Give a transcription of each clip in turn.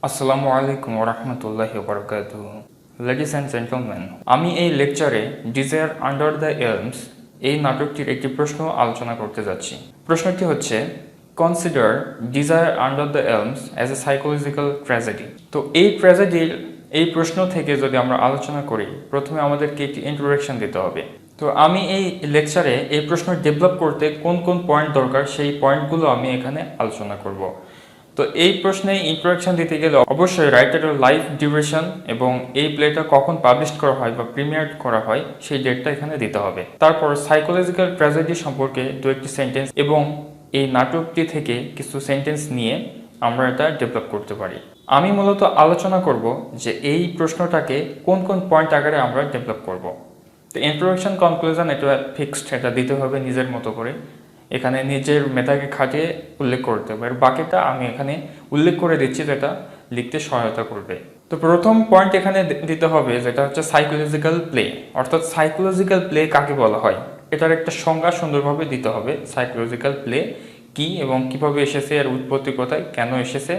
আসসালামু আলাইকুম ওয়া রাহমাতুল্লাহি ওয়া বারাকাতুহু। লেডিস অ্যান্ড জেন্টলম্যান, আমি এই লেকচারে ডিজায়ার আন্ডার দ্য এলমস এই নাটকটির একটি প্রশ্ন আলোচনা করতে যাচ্ছি। প্রশ্নটি হচ্ছে, consider desire under the elms as a psychological tragedy. তো এই ট্র্যাজেডির এই প্রশ্ন থেকে যদি আমরা আলোচনা করি, প্রথমে আমাদেরকে একটি ইন্ট্রোডাকশন দিতে হবে। তো আমি এই লেকচারে এই প্রশ্ন ডেভেলপ করতে কোন কোন পয়েন্ট দরকার সেই পয়েন্টগুলো আমি এখানে আলোচনা করব। তো এই প্রশ্নে ইন্ট্রোডাকশন দিতে গেলে অবশ্যই রাইটারের লাইফ ডিউরেশন এবং এই প্লেটা কখন পাবলিশ করা হয় বা প্রিমিয়ার করা হয় সেই ডেটটা এখানে দিতে হবে। তারপর সাইকোলজিক্যাল ট্র্যাজেডি সম্পর্কে দু একটি সেন্টেন্স এবং এই নাটকটি থেকে কিছু সেন্টেন্স নিয়ে আমরা এটা ডেভেলপ করতে পারি। আমি মূলত আলোচনা করব যে এই প্রশ্নটাকে কোন কোন পয়েন্ট আকারে আমরা ডেভেলপ করব। তো ইন্ট্রোডাকশন কনক্লুশন এটা ফিক্সড, এটা দিতে হবে নিজের মতো করে, এখানে নিজের মেধাকে খাটিয়ে উল্লেখ করতে হবে। আর বাকিটা আমি এখানে উল্লেখ করে দিচ্ছি যেটা লিখতে সহায়তা করবে। তো প্রথম পয়েন্ট এখানে দিতে হবে যেটা হচ্ছে সাইকোলজিক্যাল প্লে, অর্থাৎ সাইকোলজিক্যাল প্লে কাকে বলা হয় এটার একটা সংজ্ঞা সুন্দরভাবে দিতে হবে। সাইকোলজিক্যাল প্লে কি এবং কিভাবে এসেছে, এর উৎপত্তি কোথায়, কেন এসেছে,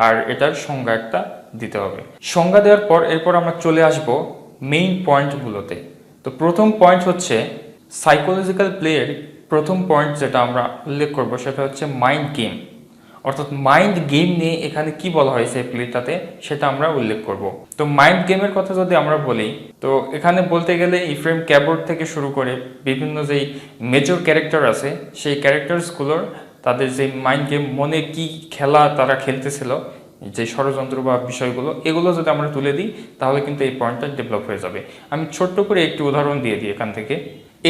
আর এটার সংজ্ঞা একটা দিতে হবে। সংজ্ঞা দেওয়ার পর এরপর আমরা চলে আসব মেইন পয়েন্টগুলোতে। তো প্রথম পয়েন্ট হচ্ছে সাইকোলজিক্যাল প্লের প্রথম পয়েন্ট যেটা আমরা উল্লেখ করব সেটা হচ্ছে মাইন্ড গেম, অর্থাৎ মাইন্ড গেম নিয়ে এখানে কি বলা হয়েছে প্লেটাতে সেটা আমরা উল্লেখ করব। তো মাইন্ড গেমের কথা যদি আমরা বলি, তো এখানে বলতে গেলে ইফ্রেম ক্যাবোর্ড থেকে শুরু করে বিভিন্ন যেই মেজর ক্যারেক্টার আছে সেই ক্যারেক্টার্সগুলোর তাদের যে মাইন্ড গেম, মনে কি খেলা তারা খেলতেছিল, যে ষড়যন্ত্র বা বিষয়গুলো, এগুলো যদি আমরা তুলে দিই তাহলে কিন্তু এই পয়েন্টটা ডেভেলপ হয়ে যাবে। আমি ছোট্ট করে একটি উদাহরণ দিয়ে দিই এখান থেকে।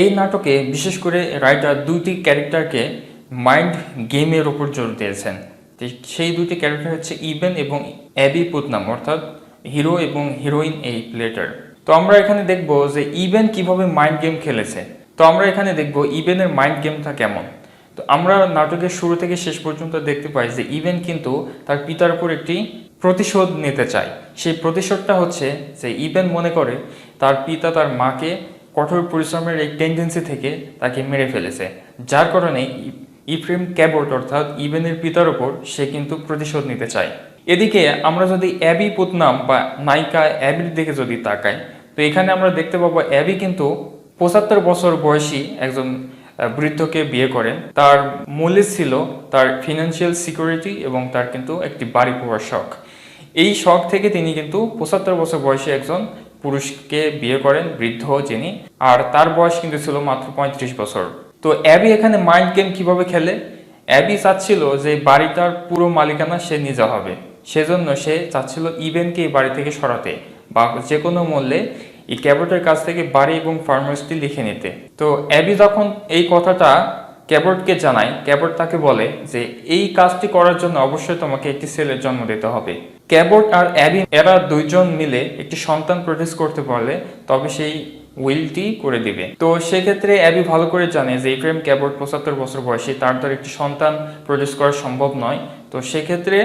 এই নাটকে বিশেষ করে রাইটার দুইটি ক্যারেক্টারকে মাইন্ড গেমের ওপর জোর দিয়েছেন। সেই দুইটি ক্যারেক্টার হচ্ছে ইবেন এবং অ্যাবি পুতনাম, অর্থাৎ হিরো এবং হিরোইন এই প্লেটার। তো আমরা এখানে দেখব যে ইবেন কিভাবে মাইন্ড গেম খেলেছে। তো আমরা এখানে দেখব ইবেনের মাইন্ড গেমটা কেমন। তো আমরা নাটকের শুরু থেকে শেষ পর্যন্ত দেখতে পাই যে ইবেন কিন্তু তার পিতার উপর একটি প্রতিশোধ নিতে চায়। সেই প্রতিশোধটা হচ্ছে যে ইবেন মনে করে তার পিতা তার মাকে কঠোর পরিশ্রমের এই টেন্ডেন্সি থেকে তাকে মেরে ফেলেছে, যার কারণে ইফ্রেম ক্যাবোর্ড অর্থাৎ ইবেনের পিতার ওপর সে কিন্তু প্রতিশোধ নিতে চায়। এদিকে আমরা যদি অ্যাবি পুতনাম বা নায়িকা অ্যাবির দিকে যদি তাকাই, তো এখানে আমরা দেখতে পাবো অ্যাবি কিন্তু 75 বছর বয়সী একজন বৃদ্ধকে বিয়ে করেন। তার মূলে ছিল তার ফিনান্সিয়াল সিকিউরিটি এবং তার কিন্তু একটি বাড়ি পাওয়ার শখ। এই শখ থেকে তিনি কিন্তু 75 বছর বয়সী একজন পুরুষকে বিয়ে করেন, বৃদ্ধ যিনি, আর তার বয়স কিন্তু ছিল মাত্র 35 বছর। তো অ্যাবি এখানে মাইন্ড গেম কিভাবে খেলে, অ্যাবি চাচ্ছিল যে বাড়িটার পুরো মালিকানা সে নিজে হবে, সেজন্য সে চাচ্ছিল ইবেনকে এই বাড়ি থেকে সরাতে বা যে কোনো মূল্যে এই ক্যাবোর্ডের কাছ থেকে বাড়ি এবং ফার্মাসিটি লিখে নিতে। তো অ্যাবি যখন এই কথাটা ক্যাবোর্ডকে জানায়, ক্যাবোর্ড তাকে বলে যে এই কাজটি করার জন্য অবশ্যই তোমাকে একটি ছেলের জন্ম দিতে হবে। ক্যাবোর্ড আর অ্যাবি এরা দুইজন মিলে একটি সন্তান প্রডিউস করতে পারলে তবে সেই উইলটি করে দিবে। তো সেক্ষেত্রে অ্যাবি ভালো করে জানে যে ইফ্রেম ক্যাবোর্ড 75 বছর বয়সী, তার দ্বারা একটি সন্তান প্রডিউস করা সম্ভব নয়। তো সেক্ষেত্রে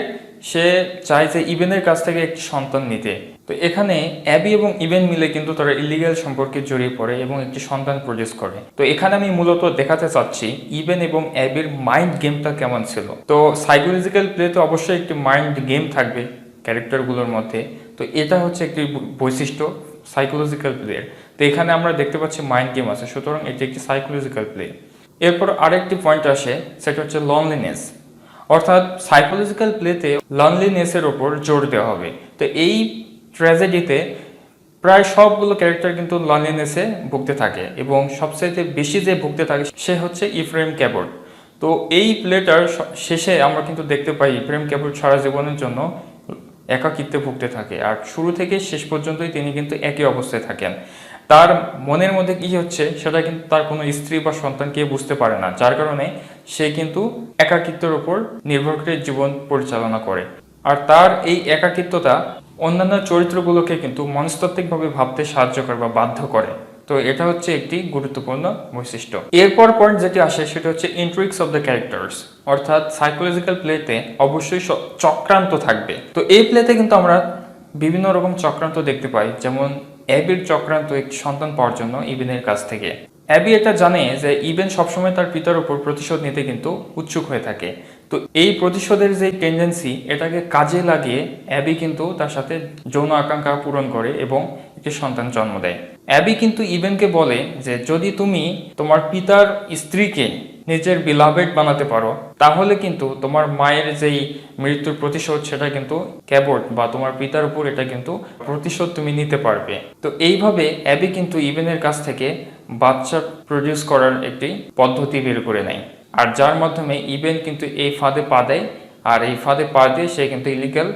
সে চায় যে ইবেনের কাছ থেকে একটি সন্তান নিতে। তো এখানে অ্যাবি এবং ইবেন মিলে কিন্তু তারা ইলিগাল সম্পর্কে জড়িয়ে পড়ে এবং একটি সন্তান প্রডিউস করে। তো এখানে আমি মূলত দেখাতে চাচ্ছি ইবেন এবং অ্যাবির মাইন্ড গেমটা কেমন ছিল। তো সাইকোলজিক্যাল প্লেতে অবশ্যই একটি মাইন্ড গেম থাকবে ক্যারেক্টারগুলোর মধ্যে। তো এটা হচ্ছে একটি বৈশিষ্ট্য সাইকোলজিক্যাল প্লের। তো এখানে আমরা দেখতে পাচ্ছি মাইন্ড গেম আছে, সুতরাং এটি একটি সাইকোলজিক্যাল প্লে। এরপর আরেকটি পয়েন্ট আসে, সেটা হচ্ছে লনলিনেস, অর্থাৎ সাইকোলজিক্যাল প্লেতে লনলিনেসের ওপর জোর দেওয়া হবে। তো এই ট্র্যাজেডিতে প্রায় সবগুলো ক্যারেক্টার কিন্তু লনলিনেসে ভুগতে থাকে এবং সবচেয়ে বেশি যে ভুগতে থাকে সে হচ্ছে ইফ্রেম ক্যাবোর্ড। তো এই প্লেটার শেষে আমরা কিন্তু দেখতে পাই ইফ্রেম ক্যাবোর্ড সারা জীবনের জন্য একাকিত্বে ভুগতে থাকে, আর শুরু থেকে শেষ পর্যন্তই তিনি কিন্তু একই অবস্থায় থাকেন। তার মনের মধ্যে কি হচ্ছে সেটা কিন্তু তার কোনো স্ত্রী বা সন্তানকে বুঝতে পারে না, যার কারণে সে কিন্তু একাকিত্বের উপর নির্ভর করে জীবন পরিচালনা করে। আর তার এই একাকিত্বতা অন্যান্য চরিত্রগুলোকে কিন্তু মনস্তাত্ত্বিকভাবে ভাবতে সাহায্য করে বা বাধ্য করে। তো এটা হচ্ছে একটি গুরুত্বপূর্ণ বৈশিষ্ট্য। এরপর পয়েন্ট যেটি আসে সেটা হচ্ছে ইন্ট্রিক্স অফ দ্য ক্যারেক্টার্স, অর্থাৎ সাইকোলজিক্যাল প্লেতে অবশ্যই চক্রান্ত থাকবে। তো এই প্লেতে কিন্তু আমরা বিভিন্ন রকম চক্রান্ত দেখতে পাই, যেমন অ্যাবির চক্রান্ত একটি সন্তান পাওয়ার জন্য ইবেনের কাছ থেকে। অ্যাবি এটা জানে যে ইবেন সবসময় তার পিতার উপর প্রতিশোধ নিতে কিন্তু উৎসুক হয়ে থাকে, তো এই প্রতিশোধের যে টেন্ডেন্সি, এটাকে কাজে লাগিয়ে অ্যাবি কিন্তু তার সাথে যৌন আকাঙ্ক্ষা পূরণ করে এবং একটি সন্তান জন্ম দেয়। অ্যাবি কিন্তু ইভেনকে বলে যে যদি তুমি তোমার পিতার স্ত্রীকে নিজের বিলাভেড বানাতে পারো, তাহলে কিন্তু তোমার মায়ের যেই মৃত্যুর প্রতিশোধ সেটা কিন্তু ক্যাবট বা তোমার পিতার উপর এটা কিন্তু প্রতিশোধ তুমি নিতে পারবে। তো এইভাবে অ্যাবি কিন্তু ইভেনের কাছ থেকে বাচ্চা প্রডিউস করার একটি পদ্ধতি বের করে নেয়, আর যার মাধ্যমে ইভেন কিন্তু এই ফাঁদে পা দেয়, আর এই ফাঁদে পা দিয়ে সে কিন্তু ইলিগাল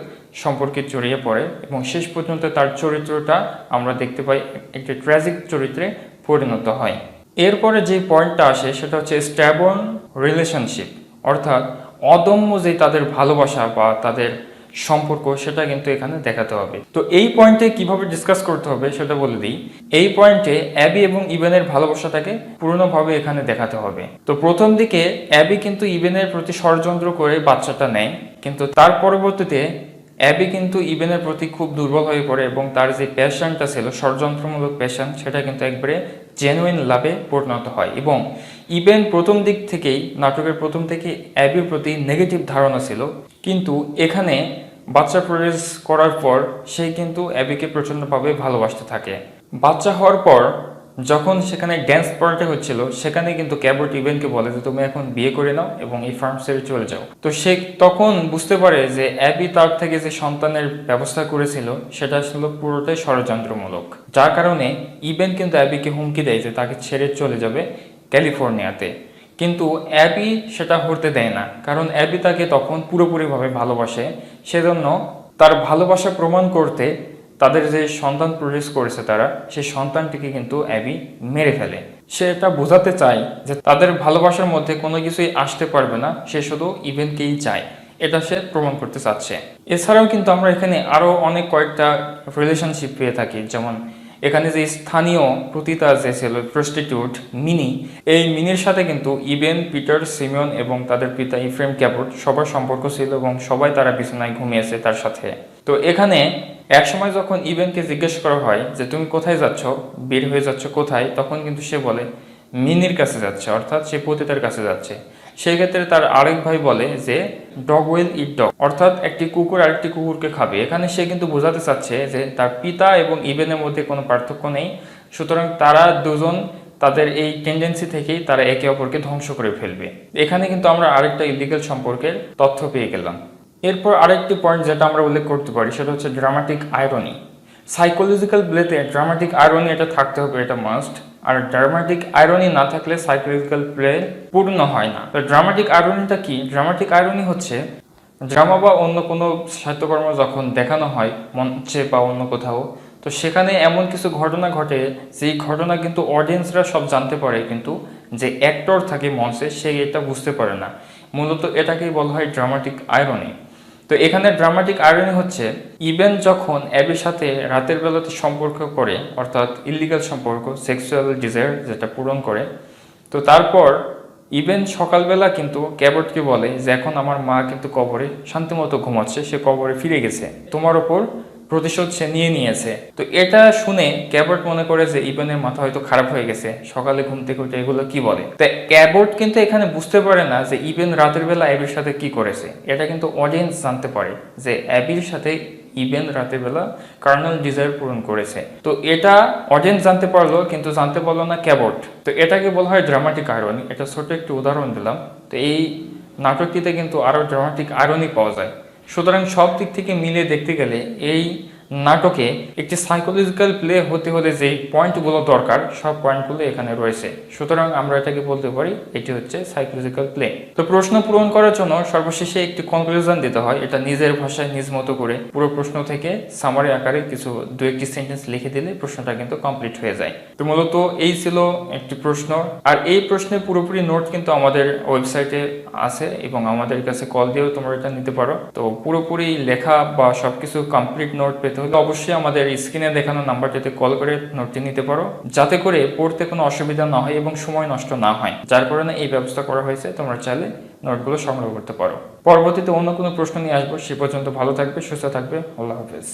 সম্পর্কে জড়িয়ে পড়ে এবং শেষ পর্যন্ত তার চরিত্রটা আমরা দেখতে পাই একটি ট্র্যাজিক চরিত্রে পরিণত হয়। এরপরে যে পয়েন্টটা আসে সেটা হচ্ছে স্ট্যাবর্ন রিলেশনশিপ, অর্থাৎ অদম্য যে তাদের ভালোবাসা বা তাদের সম্পর্ক, সেটা কিন্তু এখানে দেখাতে হবে। তো এই পয়েন্টে কিভাবে ডিসকাস করতে হবে সেটা বলে দিই। এই পয়েন্টে অ্যাবি এবং ইভেনের ভালোবাসাটাকে পূর্ণভাবে এখানে দেখাতে হবে। তো প্রথম দিকে অ্যাবি কিন্তু ইভেনের প্রতি ষড়যন্ত্র করে বাচ্চাটা নেয়, কিন্তু তার পরবর্তীতে অ্যাবি কিন্তু ইভেনের প্রতি খুব দুর্বল হয়ে পড়ে এবং তার যে প্যাশনটা ছিল, ষড়যন্ত্রমূলক প্যাশন, সেটা কিন্তু একবারে জেনুইন লাভে পরিণত হয়। এবং ইভেন প্রথম দিক থেকেই, নাটকের প্রথম থেকে অ্যাবির প্রতি নেগেটিভ ধারণা ছিল, কিন্তু এখানে বাচ্চা প্রডিউস করার পর সে কিন্তু অ্যাবিকে প্রচণ্ডভাবে ভালোবাসতে থাকে। বাচ্চা হওয়ার পর যখন সেখানে ড্যান্স পার্টি হচ্ছিল, সেখানে কিন্তু ক্যাবট ইভেনকে বলে যে তুমি এখন বিয়ে করে নাও এবং এই ফার্ম ছেড়ে চলে যাও। তো সে তখন বুঝতে পারে যে অ্যাবি তার থেকে যে সন্তানের ব্যবস্থা করেছিল সেটা ছিল পুরোটাই ষড়যন্ত্রমূলক, যার কারণে ইভেন কিন্তু অ্যাবিকে হুমকি দেয় যে তাকে ছেড়ে চলে যাবে ক্যালিফোর্নিয়াতে। কিন্তু অ্যাবি সেটা হতে দেয় না, কারণ অ্যাবি তাকে তখন পুরোপুরিভাবে ভালোবাসে। সেজন্য তার ভালোবাসা প্রমাণ করতে তাদের যে সন্তান প্রডিউস করেছে তারা, সেই সন্তানটিকে কিন্তু অ্যাবি মেরে ফেলে। সে এটা বোঝাতে চায় যে তাদের ভালোবাসার মধ্যে কোনো কিছুই আসতে পারবে না, সে শুধু ইভেনকেই চায়, এটা সে প্রমাণ করতে চাচ্ছে। এছাড়াও কিন্তু আমরা এখানে আরও অনেক কয়েকটা রিলেশনশিপ পেয়ে থাকি, যেমন এখানে যে স্থানীয় পতিতা যে ছিল প্রস্টিটিউট মিনি, এই মিনির সাথে কিন্তু ইভেন, পিটার, সিমিয়ন এবং তাদের পিতা ইফ্রেম ক্যাবট সবার সম্পর্ক ছিল এবং সবাই তারা বিছানায় ঘুমিয়েছে তার সাথে। তো এখানে একসময় যখন ইভেনকে জিজ্ঞেস করা হয় যে তুমি কোথায় যাচ্ছ, বের হয়ে যাচ্ছ কোথায়, তখন কিন্তু সে বলে মিনির কাছে যাচ্ছে, অর্থাৎ সে পতিতার কাছে যাচ্ছে। সেই ক্ষেত্রে তার আরেক ভাই বলে যে ডগ উইল ইট ডগ, অর্থাৎ একটি কুকুর আরেকটি কুকুরকে খাবে। এখানে সে কিন্তু বোঝাতে চাচ্ছে যে তার পিতা এবং ইভেনের মধ্যে কোনো পার্থক্য নেই, সুতরাং তারা দুজন তাদের এই টেন্ডেন্সি থেকেই তারা একে অপরকে ধ্বংস করে ফেলবে। এখানে কিন্তু আমরা আরেকটা ইলিগাল সম্পর্কের তথ্য পেয়ে গেলাম। এরপর আরেকটি পয়েন্ট যেটা আমরা উল্লেখ করতে পারি সেটা হচ্ছে ড্রামাটিক আয়রনি। সাইকোলজিক্যাল প্লেতে ড্রামাটিক আয়রনি এটা থাকতে হবে, এটা মাস্ট। আর ড্রামাটিক আয়রনি না থাকলে সাইকোলজিক্যাল প্লে পূর্ণ হয় না। তো ড্রামাটিক আয়রনিটা কি? ড্রামাটিক আয়রনি হচ্ছে ড্রামা বা অন্য কোনো সাহিত্যকর্ম যখন দেখানো হয় মঞ্চে বা অন্য কোথাও, তো সেখানে এমন কিছু ঘটনা ঘটে যেই ঘটনা কিন্তু অডিয়েন্সরা সব জানতে পারে, কিন্তু যে অ্যাক্টর থাকে মঞ্চে সে এটা বুঝতে পারে না। মূলত এটাকেই বলা হয় ড্রামাটিক আয়রনি। তো এখানে ড্রামাটিক আয়রনি হচ্ছে ইভেন যখন অ্যাবির সাথে রাতের বেলাতে সম্পর্ক করে, অর্থাৎ ইলিগাল সম্পর্ক, সেক্সুয়াল ডিজায়ার যেটা পূরণ করে, তো তারপর ইভেন সকালবেলা কিন্তু ক্যাবটকে বলে যে এখন আমার মা কিন্তু কবরে শান্তিমতো ঘুমাচ্ছে, সে কবরে ফিরে গেছে, তোমার ওপর প্রতিশোধ সে নিয়ে নিয়েছে। তো এটা শুনে ক্যাবট মনে করে যে ইভেনের মাথা হয়তো খারাপ হয়ে গেছে, সকালে ঘুম থেকে উঠে এগুলো কি বলে। তাই ক্যাবট কিন্তু এখানে বুঝতে পারে না যে ইভেন রাতের বেলা অ্যাবির সাথে কি করেছে। এটা কিন্তু অডিয়েন্স জানতে পারে যে অ্যাবির সাথে ইভেন রাতের বেলা কার্নাল ডিজায়ার পূরণ করেছে। তো এটা অডিয়েন্স জানতে পারলো, কিন্তু জানতে পারলো না ক্যাবট। তো এটাকে বলা হয় ড্রামাটিক আয়রনি। এটা ছোট একটি উদাহরণ দিলাম। তো এই নাটকটিতে কিন্তু আরও ড্রামাটিক আয়রনি পাওয়া যায়। সুতরাং সব দিক থেকে মিলিয়ে দেখতে গেলে এই নাটকে একটি সাইকোলজিক্যাল প্লে হতে হলে যে পয়েন্টগুলো দরকার, সব পয়েন্টগুলো এখানে রয়েছে। সুতরাং আমরা এটাকে বলতে পারি এটি হচ্ছে সাইকোলজিক্যাল প্লে। তো প্রশ্ন পূরণ করার জন্য সর্বশেষে একটি কনক্লুশন দিতে হয়, এটা নিজের ভাষায় নিজ মতো করে পুরো প্রশ্ন থেকে সামারি আকারে কিছু দু একটি সেন্টেন্স লিখে দিলে প্রশ্নটা কিন্তু কমপ্লিট হয়ে যায়। তো মূলত এই ছিল একটি প্রশ্ন, আর এই প্রশ্নের পুরোপুরি নোট কিন্তু আমাদের ওয়েবসাইটে আছে এবং আমাদের কাছে কল দিয়েও তোমরা এটা নিতে পারো। তো পুরোপুরি লেখা বা সবকিছু কমপ্লিট নোট পেতে হলে অবশ্যই আমাদের স্ক্রিনে দেখানো নাম্বারটিতে কল করে নোটটি নিতে পারো, যাতে করে পড়তে কোনো অসুবিধা না হয় এবং সময় নষ্ট না হয়। যার কারণে এই ব্যবস্থা করা হয়েছে, তোমরা চাইলে নোটগুলো সংগ্রহ করতে পারো। পরবর্তীতে অন্য কোনো প্রশ্ন নিয়ে আসবো। সে পর্যন্ত ভালো থাকবে, সুস্থ থাকবে। আল্লাহ হাফেজ।